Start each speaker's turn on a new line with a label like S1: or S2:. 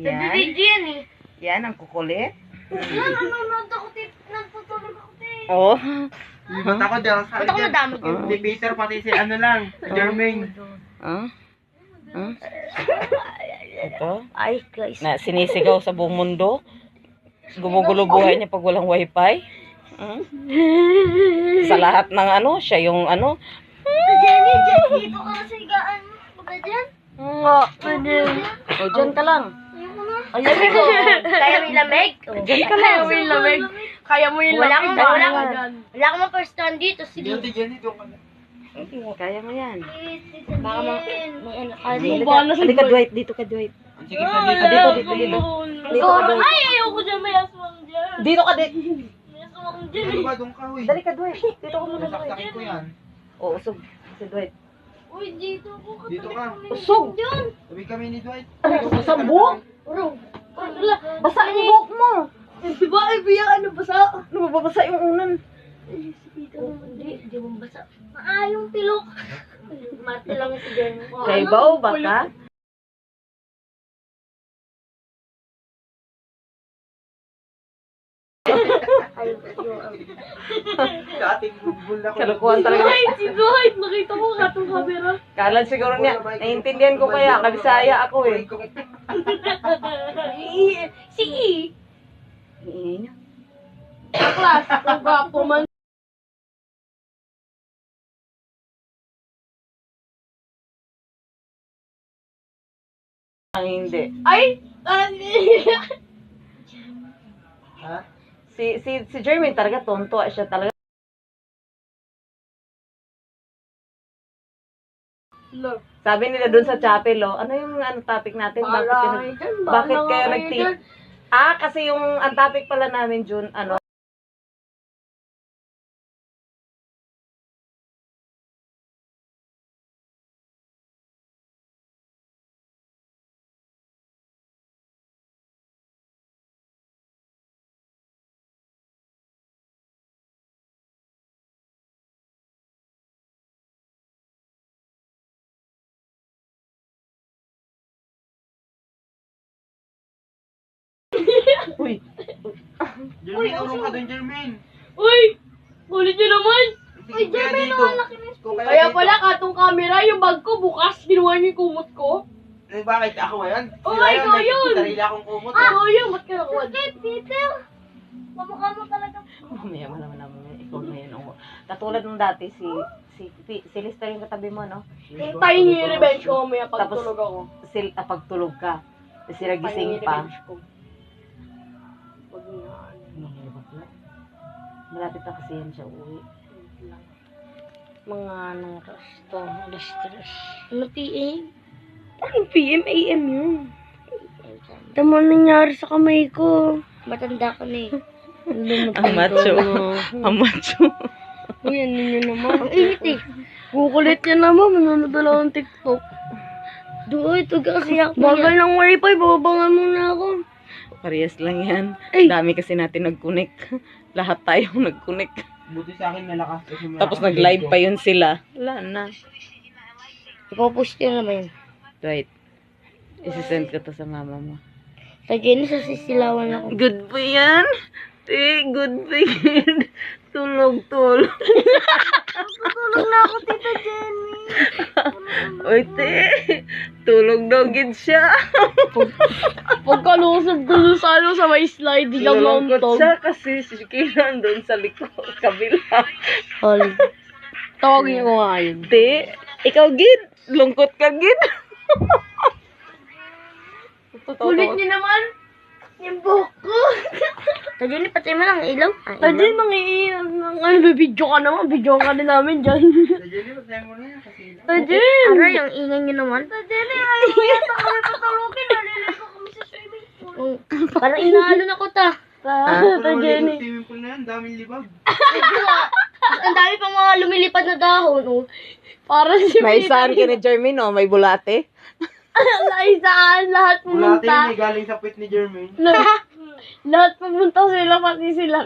S1: Yan.
S2: Nag-video yan eh.
S1: Yan, ang kukulit.
S2: Nanonood ako, nagtutulog ako,
S1: Oh.
S3: Ba't ako dyan?
S2: Ba't ako nadamag yun?
S3: Si Peter, pati si ano lang, si Jermaine.
S1: Ah? Ah? Ito.
S2: Ay, guys.
S1: Na sinisigaw sa buong mundo. Gumugulo buhay niya pag walang wifi. Sa lahat ng ano, siya yung ano.
S2: Jenny, dito ka na sa higaan. Baga dyan?
S1: Nga, pwede. O, dyan ka lang.
S2: Ayoko na.
S1: Ayan ko.
S2: Kaya mo yung lamig?
S1: Dyan ka lang.
S2: Kaya mo yung
S1: Wala
S2: lamig?
S1: kang
S2: Wala ka ma-first stand dito. Sige.
S3: Hindi, Jenny, doon ka na.
S1: Kaya mo yan.
S2: Baka may ano ka
S1: Halika, Dwight. Dito ka, Dwight.
S3: Ang sige pa dito.
S1: Dito. Dito ka, Dwight.
S2: Ay, ayoko dyan. May aswang dyan.
S1: Dito ka, Dwight.
S2: May aswang dyan.
S3: Ano ba, doon ka, uy.
S1: Dali ka, Dwight. Dito ka muna, Dwight.
S3: Nasaksakin ko yan.
S1: Oo, usog. Si Dwight.
S2: Uy, dito ako.
S3: Dito ka.
S1: Usog.
S2: Dyan.
S3: Sabi kami ni Dwight.
S1: Sa buhok?
S2: Urong.
S1: Basa yung buhok mo.
S2: Diba, ay, biyak ano basa?
S1: Ano, mababasa yung unan.
S2: Hindi mo basa. Yung pilok. Mati lang si Jen.
S1: Kay Bao, baka?
S3: Sa ating bulbul ako.
S1: Kalukuhan talaga.
S2: Si Dwight, nakita mo katong camera.
S1: Kala siguro niya, naiintindihan ko kaya, nagsaya ako eh.
S2: Si E.
S1: Iingay niya.
S2: Sa class, kung gwapo man.
S1: Ang hindi.
S2: Ay!
S3: Ha?
S1: Si Jermaine talaga tonto siya talaga. Sabi nila doon sa chapel, oh, ano yung ano topic natin? Bakit kayo kasi yung ang topic pala namin June, ano? Uy,
S3: Jermaine, urong ka doon, Jermaine.
S2: Uy! Ulit nyo naman!
S3: Uy, Jermaine, ang laki na ito.
S2: Kaya pala katong camera, yung bag ko bukas, ginawa niyo yung kumot ko.
S3: Eh, bakit ako ngayon?
S2: Oh,
S3: Sila
S2: ikaw yun.
S3: Sarili akong kumot.
S2: Yun, ba't ka nakuha? Bakit, Peter? Mamukha mo talaga.
S1: mamaya mo naman naman ikaw na yun. Oh. Katulad nung dati si Lister yung katabi mo, no?
S2: Hintayin niyo yung revenge ko mamaya pag
S1: Tapos,
S2: tulog ako.
S1: Pagtulog ka. Tapos sila
S2: Hintayin
S1: gising
S2: niyo yung
S1: pa.
S2: revenge ko. Wag niyo na ano.
S1: Malapit na kasi yan siya uwi.
S2: Mga anong resto, alas-tres. Ano PM? Parang PM, AM yun. Tama nangyari sa kamay ko. Matanda ka na eh.
S1: Ang macho. Ang macho.
S2: Uy, ano nyo naman? Ang init eh. Kukulit niya naman, manonood lang ng TikTok. Doon, ito kasi ako. Bagal ng wifi, bababangan muna ako.
S1: Parehas lang yan.
S2: Ay.
S1: Dami kasi natin nag-connect. Lahat tayo nag-connect.
S3: Buti sa akin malakas. Kasi
S1: Tapos nag-live pa yun sila. Wala na.
S2: Ipopost yun na ba yun?
S1: Right. Isisend ko to sa mama mo.
S2: Sa Jenny, sa sisilawan ako.
S1: Good ba yan? Good ba yan? Tulog.
S2: Tulog na ako, Tita Jenny.
S1: Oy, tulog daw gid siya.
S2: Pagkalusog ko sa ano, sa may slide, di lang
S1: Nalungkot
S2: mauntog.
S1: siya kasi si Kiran doon sa likod, kabila.
S2: Holy. Tawagin ko nga yun.
S1: Ikaw gid, lungkot ka gid.
S2: Kulit niyo naman. Yung buhok ko. Tajin, patay mo lang ilaw. Tajin, video ka naman. Video ka na namin dyan.
S3: Sa Jenny, magsayin mo na yan. Kasi
S2: Tajin! Ano yung ingay niyo naman? Tajin, ayaw mo yata kami patulogin. Naliligo kami sa swimming pool. Parang inaalon ako ta. Tajin.
S3: Yung swimming pool na yan, daming libag.
S2: Ang dami pang mga lumilipad na dahon. Oh. Para si
S1: May saan ka ni Jermaine, oh, may bulate.
S2: Naisaan, lahat
S3: Bulate
S2: pumunta.
S3: yun, galing sa pit ni Jermaine.
S2: Lahat pumunta sila, pati sila.